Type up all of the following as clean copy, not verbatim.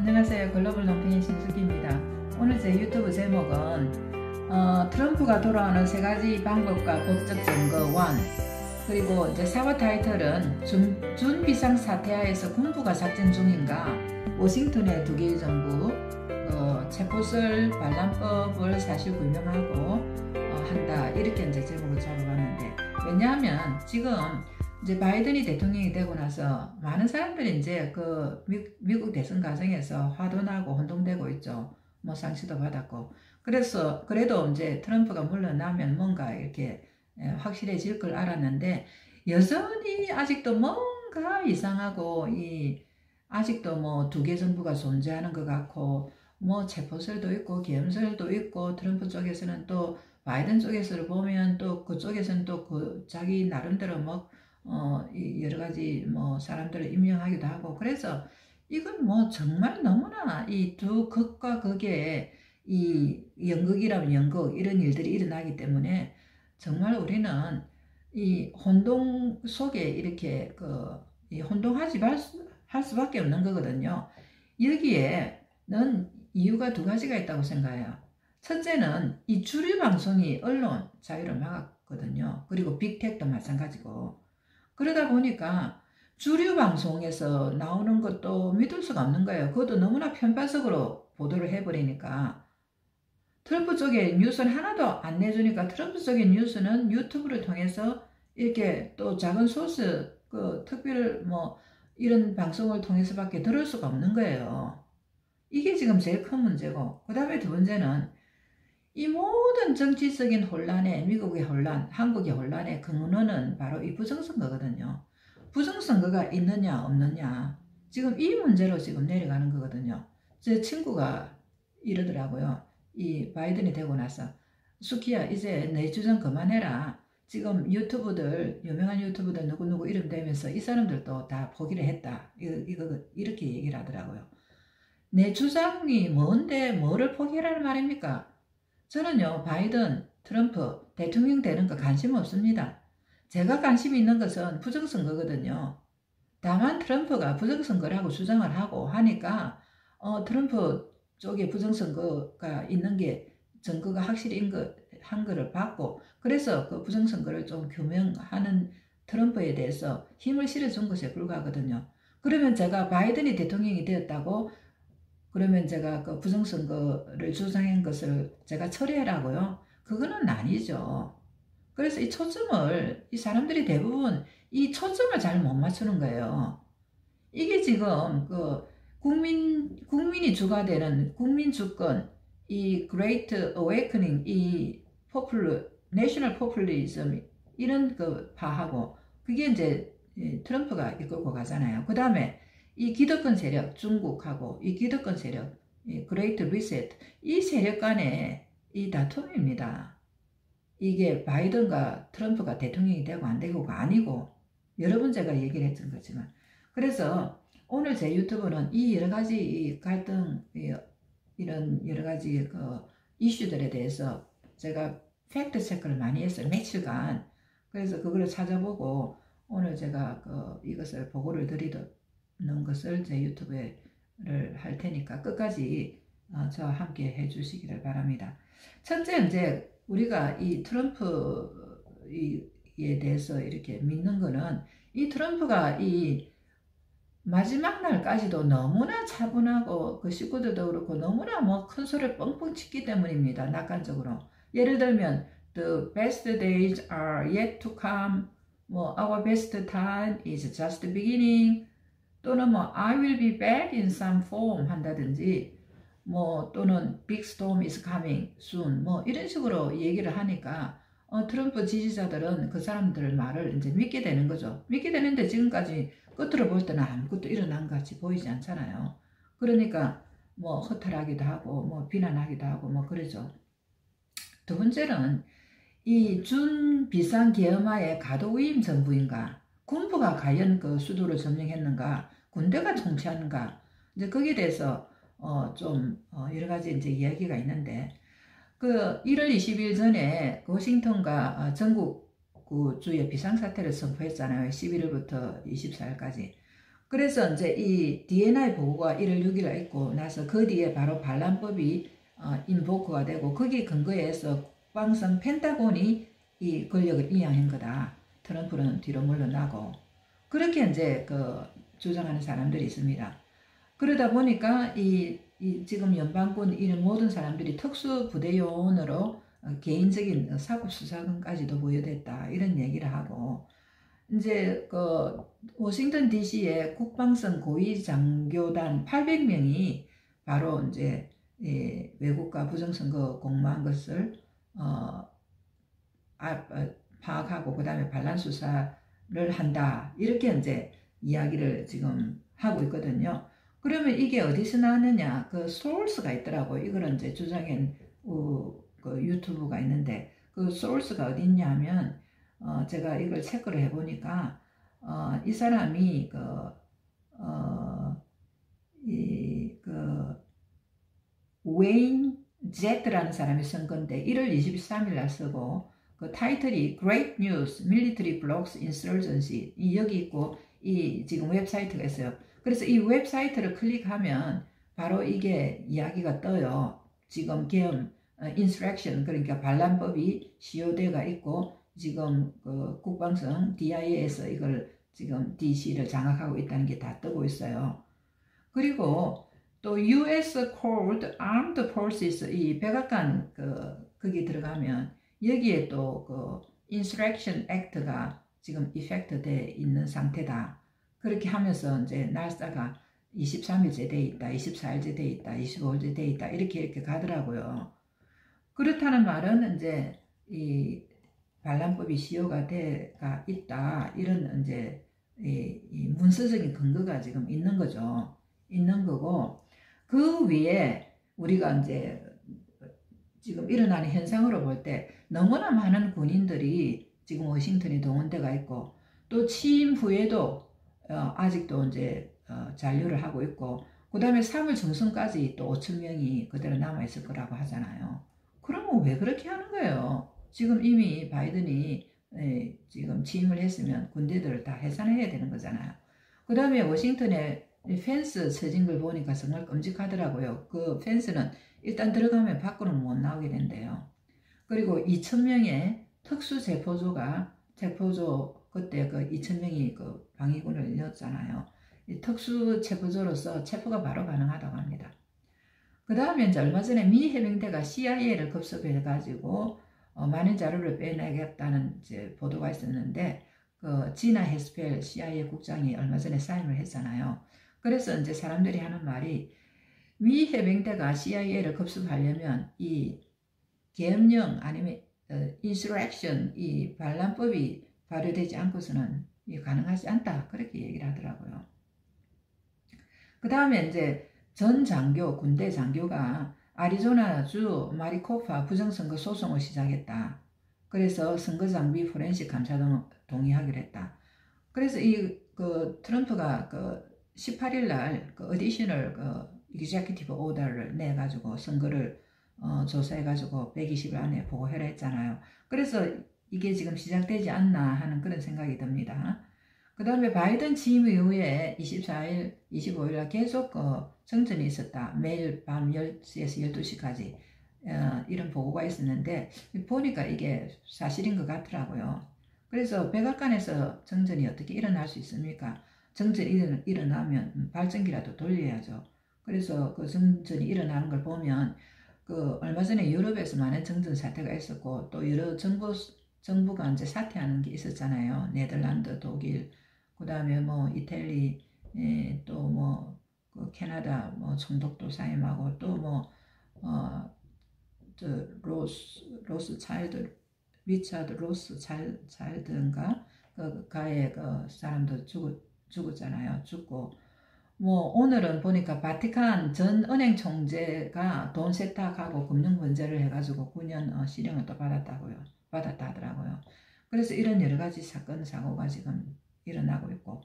안녕하세요. 글로벌 논팽이 신숙기입니다. 오늘 제 유튜브 제목은 트럼프가 돌아오는 3가지 방법과 법적 증거 1, 그리고 이제 사과 타이틀은 준비상사태하에서 군부가 작전 중인가, 워싱턴의 2개의 정부, 체포설 반란법을 사실 불명하고 한다, 이렇게 이제 제목을 잡아봤는데, 왜냐하면 지금 이제 바이든이 대통령이 되고 나서 많은 사람들이 이제 그 미국 대선 과정에서 화도 나고 혼동되고 있죠. 뭐 상처도 받았고. 그래서 그래도 이제 트럼프가 물러나면 뭔가 이렇게 확실해질 걸 알았는데, 여전히 아직도 뭔가 이상하고 아직도 뭐 2개 정부가 존재하는 것 같고, 뭐 체포설도 있고 계엄설도 있고, 트럼프 쪽에서는 또 바이든 쪽에서 보면 또 그쪽에서는 또 그 자기 나름대로 뭐 여러 가지 뭐 사람들을 임명하기도 하고, 그래서 이건 뭐 정말 너무나 이 두 극과 극의 이 연극이라면 연극, 이런 일들이 일어나기 때문에 정말 우리는 이 혼동 속에 이렇게 이 혼동하지 할 수밖에 없는 거거든요. 여기에는 이유가 2가지가 있다고 생각해요. 첫째는 이 주류 방송이 언론 자유를 막았거든요. 그리고 빅텍도 마찬가지고. 그러다 보니까 주류 방송에서 나오는 것도 믿을 수가 없는 거예요. 그것도 너무나 편파적으로 보도를 해버리니까. 트럼프 쪽에 뉴스는 하나도 안 내주니까 트럼프 쪽의 뉴스는 유튜브를 통해서 이렇게 또 작은 소스, 특별 뭐 이런 방송을 통해서밖에 들을 수가 없는 거예요. 이게 지금 제일 큰 문제고, 그 다음에 2번째는 이 모든 정치적인 혼란에, 미국의 혼란, 한국의 혼란의 근원은 바로 이 부정선거거든요. 부정선거가 있느냐 없느냐, 지금 이 문제로 지금 내려가는 거거든요. 제 친구가 이러더라고요. 이 바이든이 되고 나서, 수키야 이제 내 주장 그만해라. 지금 유튜브들, 유명한 유튜브들 누구누구 이름 대면서 이 사람들도 다 포기를 했다. 이렇게 얘기를 하더라고요. 내 주장이 뭔데 뭐를 포기하라는 말입니까? 저는요, 바이든, 트럼프 대통령 되는 거 관심 없습니다. 제가 관심 있는 것은 부정선거거든요. 다만 트럼프가 부정선거라고 주장을 하고 하니까 트럼프 쪽에 부정선거가 있는 게 증거가 확실히 한 거를 봤고, 그래서 그 부정선거를 좀 규명하는 트럼프에 대해서 힘을 실어준 것에 불과하거든요. 그러면 제가 바이든이 대통령이 되었다고, 그러면 제가 그 부정선거를 주장한 것을 제가 처리하라고요? 그거는 아니죠. 그래서 이 사람들이 대부분 이 초점을 잘 못 맞추는 거예요. 이게 지금 국민이 주가 되는 국민 주권, 이 Great Awakening, 이 내셔널 포퓰리즘, 이런 파하고, 그게 이제 트럼프가 이끌고 가잖아요. 그 다음에 이 기득권 세력, 중국하고 이 기득권 세력, 이 그레이트 리셋, 이 세력 간의 이 다툼입니다. 이게 바이든과 트럼프가 대통령이 되고 안 되고가 아니고, 여러 번 제가 얘기를 했던 거지만, 그래서 오늘 제 유튜브는 이 여러 가지 이 갈등, 이런 여러 가지 이슈들에 대해서 제가 팩트 체크를 많이 했어요. 며칠간. 그래서 그거를 찾아보고 오늘 제가 이것을 보고를 드리는 것을 제 유튜브를 할 테니까 끝까지 저와 함께 해주시기를 바랍니다. 첫째, 이제 우리가 이 트럼프에 대해서 이렇게 믿는 거는, 이 트럼프가 이 마지막 날까지도 너무나 차분하고 그 식구들도 그렇고 너무나 뭐 큰 소리를 뻥뻥 치기 때문입니다. 낙관적으로. 예를 들면 The best days are yet to come, 뭐 Our best time is just beginning, 또는 뭐 I will be back in some form 한다든지, 뭐 또는 Big storm is coming soon, 뭐 이런 식으로 얘기를 하니까 트럼프 지지자들은 그 사람들 말을 이제 믿게 되는 거죠. 믿게 되는데 지금까지 끝으로 볼 때는 아무것도 일어난 것 같이 보이지 않잖아요. 그러니까 뭐 허탈하기도 하고 뭐 비난하기도 하고 뭐 그러죠. 2번째는 이 준비상계엄하의 가도위임 정부인가, 군부가 과연 그 수도를 점령했는가, 군대가 통치하는가, 이제 거기에 대해서 여러 가지 이제 이야기가 있는데, 1월 20일 전에 워싱턴과 전국 주의 비상사태를 선포했잖아요. 11일부터 24일까지. 그래서 이제 이 DNI 보고가 1월 6일에 있고 나서 그 뒤에 바로 반란법이 인보크가 되고 거기 근거에 해서 국방성 펜타곤이 이 권력을 이양한 거다. 트럼프는 뒤로 물러나고 그렇게 이제 그 주장하는 사람들이 있습니다. 그러다 보니까 이 지금 연방군 이 모든 사람들이 특수부대요원으로 개인적인 사법수사권까지도 부여됐다 이런 얘기를 하고 이제 그 워싱턴 DC의 국방성 고위장교단 800명이 바로 이제 외국과 부정선거 공모한 것을 파악하고 그 다음에 반란 수사를 한다 이렇게 이제 이야기를 지금 하고 있거든요. 그러면 이게 어디서 나왔느냐? 그 소스가 있더라고. 이거는 이제 주장인 그 유튜브가 있는데 그 소스가 어디 있냐면 제가 이걸 체크를 해보니까 이 사람이 웨인 제트라는 사람이 쓴 건데 1월 23일 날 쓰고 그 타이틀이 Great News Military Blocks Insurgency 여기 있고 이 지금 웹사이트가 있어요. 그래서 이 웹사이트를 클릭하면 바로 이게 이야기가 떠요. 지금 계엄 insurrection 그러니까 반란법이 시효대가 있고 지금 그 국방성 DIA에서 이걸 지금 DC를 장악하고 있다는 게 다 뜨고 있어요. 그리고 또 US Cold Armed Forces 이 백악관 거기 들어가면 여기에 또 그 Insurrection Act가 지금 이펙트 돼 있는 상태다. 그렇게 하면서 이제 날짜가 23일째 돼 있다, 24일째 돼 있다, 25일째 돼 있다 이렇게 가더라고요. 그렇다는 말은 이제 이 반란법이 시효가 돼가 있다 이런 이제 이 문서적인 근거가 지금 있는 거죠. 있는 거고 그 위에 우리가 이제 지금 일어나는 현상으로 볼 때 너무나 많은 군인들이 지금 워싱턴에 동원돼가 있고 또 취임 후에도 아직도 이제 잔류를 하고 있고 그 다음에 3월 중순까지 또 5천 명이 그대로 남아있을 거라고 하잖아요. 그러면 왜 그렇게 하는 거예요? 지금 이미 바이든이 지금 취임을 했으면 군대들을 다 해산해야 되는 거잖아요. 그 다음에 워싱턴에 펜스 쳐진 걸 보니까 정말 끔찍하더라고요. 그 펜스는 일단 들어가면 밖으로는 못 나오게 된대요. 그리고 2,000명의 특수체포조가 그때 그 2,000명이 그 방위군을 넣었잖아요. 이 특수체포조로서 체포가 바로 가능하다고 합니다. 그 다음에 이제 얼마 전에 미 해병대가 CIA를 급습해가지고 많은 자료를 빼내겠다는 이제 보도가 있었는데 그 지나 헤스펠 CIA 국장이 얼마 전에 사임을 했잖아요. 그래서 이제 사람들이 하는 말이 미 해병대가 CIA를 급습하려면 이 계엄령 아니면 인수렉션 이 반란법이 발효되지 않고서는 가능하지 않다 그렇게 얘기를 하더라고요. 그 다음에 이제 전 장교 군대 장교가 아리조나주 마리코파 부정선거 소송을 시작했다. 그래서 선거장비 포렌식 감사 등 동의하기로 했다. 그래서 그 트럼프가 그 18일 날 그 어디셔널 executive order를 내가지고 선거를 조사해가지고 120일 안에 보고해라 했잖아요. 그래서 이게 지금 시작되지 않나 하는 그런 생각이 듭니다. 그 다음에 바이든 취임 이후에 24일, 25일 계속 정전이 있었다. 매일 밤 10시에서 12시까지 이런 보고가 있었는데 보니까 이게 사실인 것 같더라고요. 그래서 백악관에서 정전이 어떻게 일어날 수 있습니까? 정전이 일어나면 발전기라도 돌려야죠. 그래서 그 정전이 일어나는 걸 보면 그 얼마 전에 유럽에서 많은 정전 사태가 있었고 또 여러 정부가 이제 사퇴하는 게 있었잖아요. 네덜란드, 독일, 그 다음에 뭐 이탈리, 또 뭐 그 캐나다 뭐 총독도 사임하고 또 뭐 로스 차일드 리차드 로스 차일드인가 그 가의 그 사람도 죽었잖아요. 죽고 뭐 오늘은 보니까 바티칸 전 은행 총재가 돈 세탁하고 금융 번제를 해가지고 9년 실형을 또 받았다 하더라고요. 그래서 이런 여러 가지 사건 사고가 지금 일어나고 있고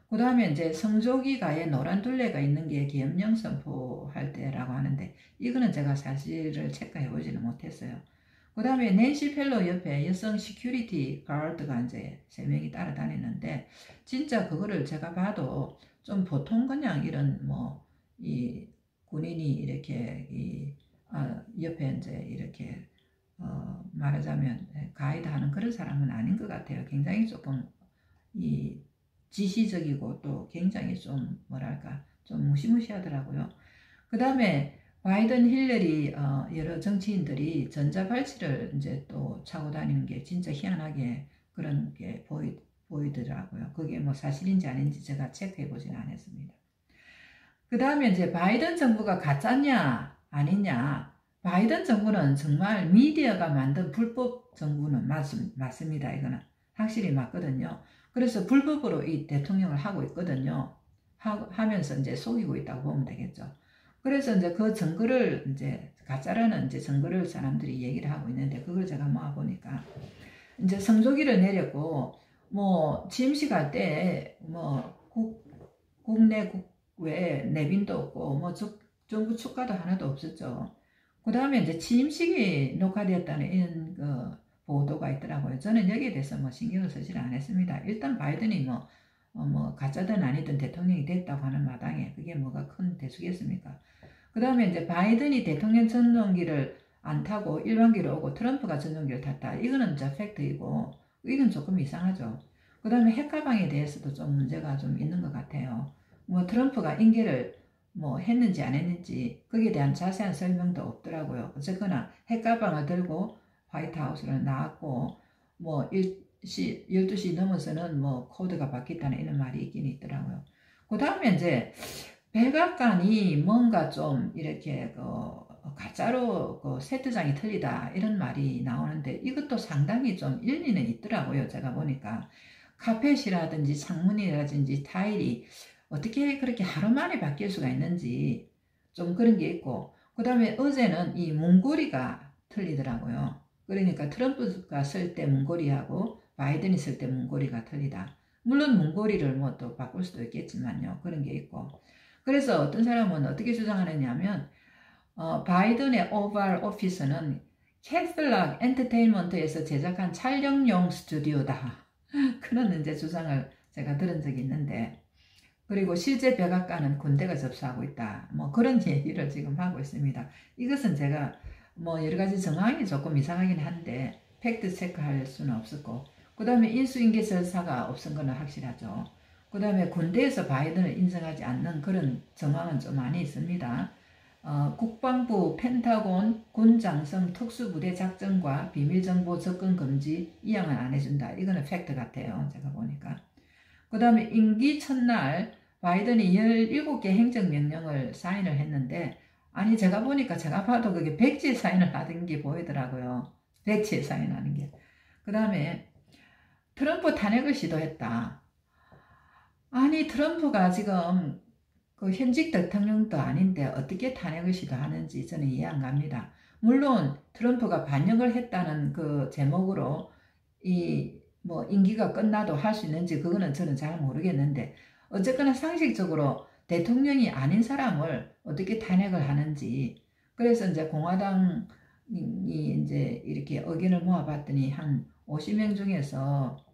그 다음에 이제 성조기가에 노란 둘레가 있는 게 계엄령 선포할 때라고 하는데 이거는 제가 사실을 체크해 보지는 못했어요. 그 다음에 낸시 펠로 옆에 여성 시큐리티 가드가 이제 3명이 따라다니는데, 진짜 그거를 제가 봐도 좀 보통 그냥 이런 이 군인이 이렇게 옆에 이제 이렇게 말하자면 가이드 하는 그런 사람은 아닌 것 같아요. 굉장히 조금 이 지시적이고 또 굉장히 좀 뭐랄까 좀 무시무시하더라고요. 그 다음에 바이든, 힐러리 여러 정치인들이 전자발찌를 이제 또 차고 다니는 게 진짜 희한하게 그런 게 보이더라고요. 그게 뭐 사실인지 아닌지 제가 체크해 보진 않았습니다. 그 다음에 이제 바이든 정부가 가짜냐 아니냐. 바이든 정부는 정말 미디어가 만든 불법 정부는 맞습니다. 이거는 확실히 맞거든요. 그래서 불법으로 이 대통령을 하고 있거든요. 하면서 이제 속이고 있다고 보면 되겠죠. 그래서 이제 그 증거를 이제 가짜라는 이제 증거를 사람들이 얘기를 하고 있는데, 그걸 제가 모아보니까 이제 성조기를 내렸고 취임식 할 때 국내 국외 내빈도 없고 정부 축가도 하나도 없었죠. 그 다음에 이제 취임식이 녹화되었다는 이런 보도가 있더라고요. 저는 여기에 대해서 신경을 쓰지 않았습니다. 일단 바이든이 가짜든 아니든 대통령이 됐다고 하는 마당에 그게 뭐가 큰 대수겠습니까? 그 다음에 이제 바이든이 대통령 전용기를 안 타고 일반기로 오고 트럼프가 전용기를 탔다. 이거는 진짜 팩트이고, 이건 조금 이상하죠. 그 다음에 핵가방에 대해서도 좀 문제가 좀 있는 것 같아요. 트럼프가 인계를 했는지 안 했는지 거기에 대한 자세한 설명도 없더라고요. 어쨌거나 핵가방을 들고 화이트하우스를 나왔고 12시 넘어서는 코드가 바뀌었다는 이런 말이 있긴 있더라고요. 그 다음에 이제 백악관이 뭔가 좀 이렇게 가짜로 세트장이 틀리다 이런 말이 나오는데, 이것도 상당히 좀 일리는 있더라고요. 제가 보니까 카펫이라든지 창문이라든지 타일이 어떻게 그렇게 하루 만에 바뀔 수가 있는지 좀 그런 게 있고, 그 다음에 어제는 이 문고리가 틀리더라고요. 그러니까 트럼프가 쓸 때 문고리하고 바이든이 쓸 때 문고리가 틀리다. 물론 문고리를 또 바꿀 수도 있겠지만요. 그런 게 있고. 그래서 어떤 사람은 어떻게 주장하느냐면 바이든의 오발 오피스는 캐슬락 엔터테인먼트에서 제작한 촬영용 스튜디오다. 그런 이제 주장을 제가 들은 적이 있는데, 그리고 실제 백악관은 군대가 접수하고 있다. 그런 얘기를 지금 하고 있습니다. 이것은 제가 여러 가지 정황이 조금 이상하긴 한데 팩트 체크할 수는 없었고, 그 다음에 인수인계 절차가 없은 거는 확실하죠. 그 다음에 군대에서 바이든을 인정하지 않는 그런 정황은 좀 많이 있습니다. 국방부, 펜타곤, 군장성 특수부대 작전과 비밀정보 접근 금지 이양은 안 해준다. 이거는 팩트 같아요. 제가 보니까. 그 다음에 임기 첫날 바이든이 17개 행정명령을 사인을 했는데, 아니 제가 보니까 제가 봐도 그게 백지에 사인을 하던 게 보이더라고요. 백지에 사인하는 게. 그 다음에 트럼프 탄핵을 시도했다. 아니 트럼프가 지금 현직 대통령도 아닌데 어떻게 탄핵을 시도하는지 저는 이해 안 갑니다. 물론 트럼프가 반역을 했다는 그 제목으로 임기가 끝나도 할 수 있는지 그거는 저는 잘 모르겠는데, 어쨌거나 상식적으로 대통령이 아닌 사람을 어떻게 탄핵을 하는지. 그래서 이제 공화당이 이제 이렇게 의견을 모아봤더니 한 50명 중에서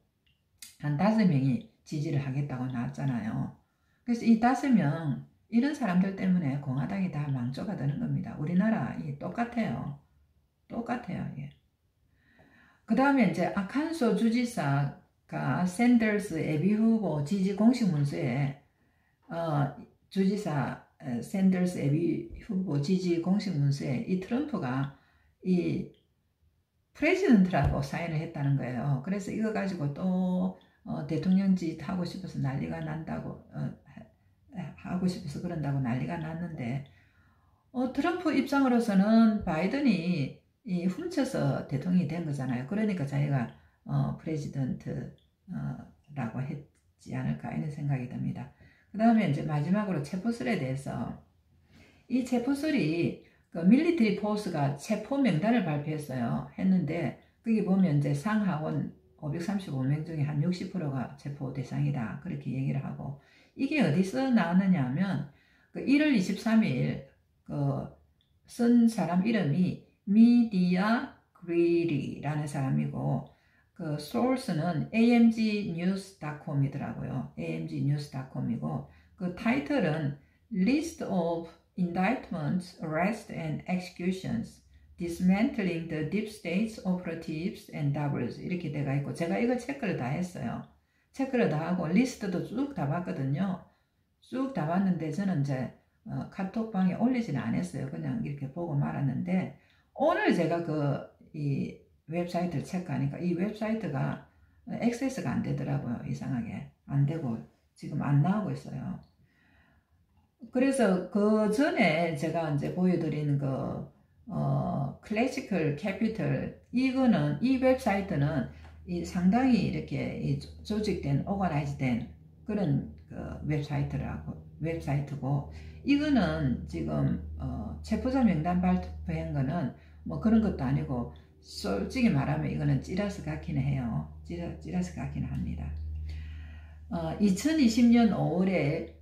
한 5명이 지지를 하겠다고 나왔잖아요. 그래서 이 5명 이런 사람들 때문에 공화당이 다 망조가 되는 겁니다. 우리나라 똑같아요. 똑같아요. 예. 그 다음에 이제 아칸소 주지사가 샌더스 예비 후보 지지 공식 문서에 주지사 샌더스 예비 후보 지지 공식 문서에 이 트럼프가 이 프레지던트라고 사인을 했다는 거예요. 그래서 이거 가지고 또 대통령짓 하고 싶어서 난리가 난다고 하고 싶어서 그런다고 난리가 났는데, 트럼프 입장으로서는 바이든이 훔쳐서 대통령이 된 거잖아요. 그러니까 자기가 프레지던트라고 했지 않을까 이런 생각이 듭니다. 그 다음에 이제 마지막으로 체포설에 대해서, 이 체포설이 그 밀리터리 포스가 체포 명단을 발표했어요. 했는데 거기 보면 이제 상하원 535명 중에 한 60%가 체포 대상이다. 그렇게 얘기를 하고, 이게 어디서 나왔느냐 하면 그 1월 23일 쓴 사람 이름이 미디아 McGreery라는 사람이고 그 source는 amgnews.com이더라고요. amgnews.com이고 그 타이틀은 List of Indictments, Arrests and Executions, Dismantling the Deep State's Operatives and Doubles 이렇게 돼가 있고 제가 이거 체크를 다 했어요. 체크를 다 하고 리스트도 쭉 다 봤거든요. 쭉 다 봤는데 저는 이제 카톡방에 올리지는 않았어요. 그냥 이렇게 보고 말았는데 오늘 제가 이 웹사이트를 체크하니까 이 웹사이트가 액세스가 안 되더라고요. 이상하게 안 되고 지금 안 나오고 있어요. 그래서 그 전에 제가 이제 보여드린 클래시컬 캐피털 이거는 이 웹사이트는 상당히 이렇게 조직된 오거나이즈된 그런 웹사이트고 이거는 지금 체포자 명단 발표한 거는 뭐 그런 것도 아니고 솔직히 말하면 이거는 찌라스 같기는 해요. 찌라스 같기는 합니다. 2020년 5월에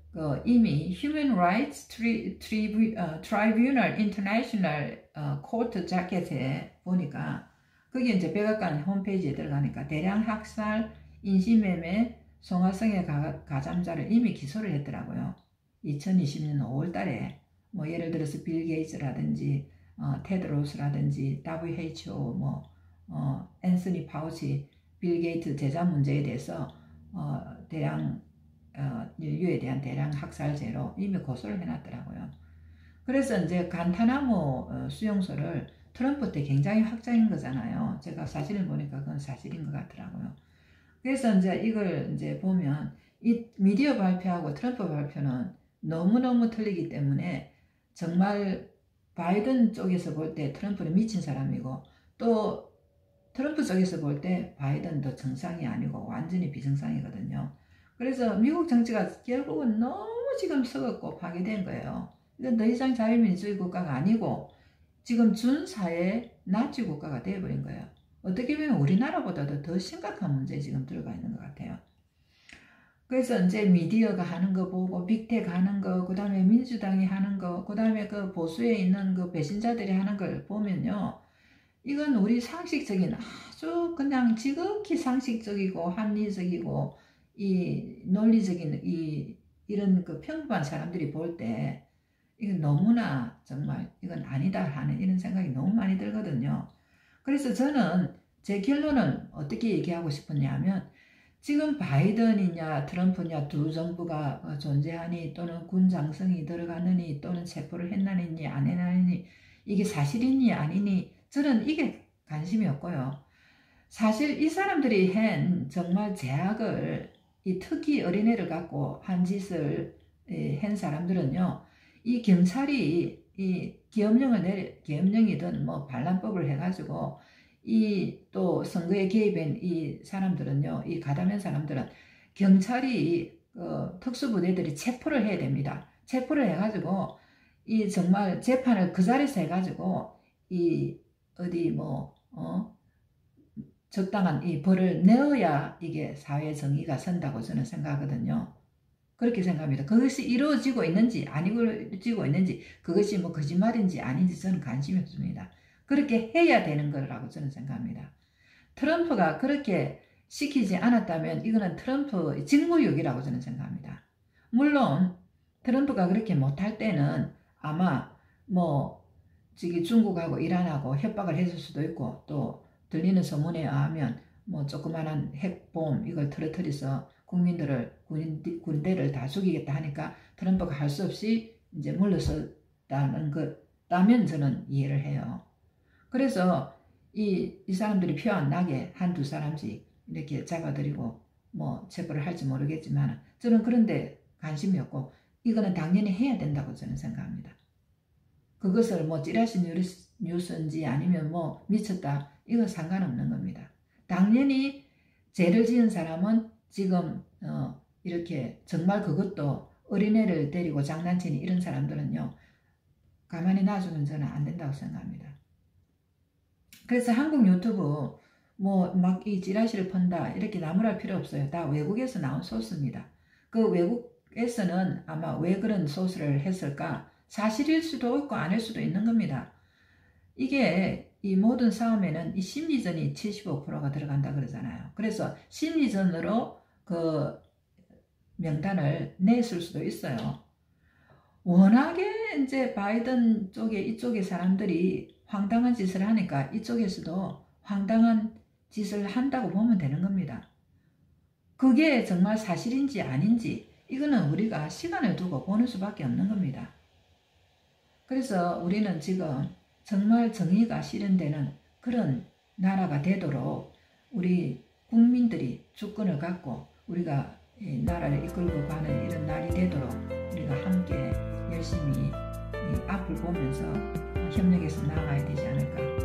이미 Human Rights Tribunal International 코트 자켓에 보니까 거기 이제 백악관 홈페이지에 들어가니까 대량 학살, 인신매매, 송화성의 가담자를 이미 기소를 했더라고요. 2020년 5월 달에 뭐 예를 들어서 빌 게이츠라든지 테드로스라든지 WHO 앤서니 파우치 빌 게이트 제자 문제에 대해서 대량 인류에 대한 대량 학살죄로 이미 고소를 해놨더라고요. 그래서 이제 간타나무 수용소를 트럼프 때 굉장히 확장한 거잖아요. 제가 사진을 보니까 그건 사실인 것 같더라고요. 그래서 이제 이걸 이제 보면 이 미디어 발표하고 트럼프 발표는 너무너무 틀리기 때문에 정말 바이든 쪽에서 볼 때 트럼프는 미친 사람이고 또 트럼프 쪽에서 볼 때 바이든도 정상이 아니고 완전히 비정상이거든요. 그래서 미국 정치가 결국은 너무 지금 썩었고 파괴된 거예요. 이건 더 이상 자유민주주의 국가가 아니고 지금 준사회 나치 국가가 되어버린 거예요. 어떻게 보면 우리나라보다도 더 심각한 문제에 지금 들어가 있는 것 같아요. 그래서 이제 미디어가 하는 거 보고 빅테크 하는 거, 그 다음에 민주당이 하는 거, 그 다음에 그 보수에 있는 그 배신자들이 하는 걸 보면요. 이건 우리 상식적인 아주 그냥 지극히 상식적이고 합리적이고 이 논리적인 이런 그 평범한 사람들이 볼 때 이건 너무나 정말 이건 아니다 하는 이런 생각이 너무 많이 들거든요. 그래서 저는 제 결론은 어떻게 얘기하고 싶었냐면 지금 바이든이냐 트럼프냐 두 정부가 존재하니 또는 군 장성이 들어가느니 또는 체포를 했나니 안 했나니 이게 사실이니 아니니 저는 이게 관심이 없고요. 사실 이 사람들이 한 정말 제약을 이 특히 어린애를 갖고 한 짓을 한 사람들은요. 이 경찰이 이 계엄령이든 뭐 반란법을 해가지고 이 또 선거에 개입한 이 사람들은요. 이 가담한 사람들은 경찰이 특수부대들이 체포를 해야 됩니다. 체포를 해가지고 이 정말 재판을 그 자리에서 해가지고 이 어디 적당한 이 벌을 내어야 이게 사회 정의가 선다고 저는 생각하거든요. 그렇게 생각합니다. 그것이 이루어지고 있는지 안 이루어지고 있는지 그것이 뭐 거짓말인지 아닌지 저는 관심이 없습니다. 그렇게 해야 되는 거라고 저는 생각합니다. 트럼프가 그렇게 시키지 않았다면 이거는 트럼프 직무유기라고 저는 생각합니다. 물론 트럼프가 그렇게 못할 때는 아마 저기 중국하고 이란하고 협박을 했을 수도 있고 또 들리는 소문에 의하면 조그마한 핵bomb 이걸 터뜨려서 국민들을 군대를 다 죽이겠다 하니까 트럼프가 할 수 없이 이제 물러섰다는 것라면 저는 이해를 해요. 그래서 이 사람들이 표 안 나게 한두 사람씩 이렇게 잡아들이고 체포를 할지 모르겠지만 저는 그런데 관심이 없고 이거는 당연히 해야 된다고 저는 생각합니다. 그것을 찌라시 뉴스인지 아니면 미쳤다 이건 상관없는 겁니다. 당연히 죄를 지은 사람은 지금 이렇게 정말 그것도 어린애를 데리고 장난치는 이런 사람들은요 가만히 놔주면 저는 안 된다고 생각합니다. 그래서 한국 유튜브 막 이 찌라시를 펀다 이렇게 나무랄 필요 없어요. 다 외국에서 나온 소스입니다. 그 외국에서는 아마 왜 그런 소스를 했을까 사실일 수도 있고 아닐 수도 있는 겁니다. 이게 이 모든 싸움에는 이 심리전이 75%가 들어간다 그러잖아요. 그래서 심리전으로 그 명단을 냈을 수도 있어요. 워낙에 이제 바이든 쪽에 이쪽의 사람들이 황당한 짓을 하니까 이쪽에서도 황당한 짓을 한다고 보면 되는 겁니다. 그게 정말 사실인지 아닌지 이거는 우리가 시간을 두고 보는 수밖에 없는 겁니다. 그래서 우리는 지금 정말 정의가 실현되는 그런 나라가 되도록 우리 국민들이 주권을 갖고 우리가 나라를 이끌고 가는 이런 날이 되도록 우리가 함께 열심히 앞을 보면서 협력해서 나아가야 되지 않을까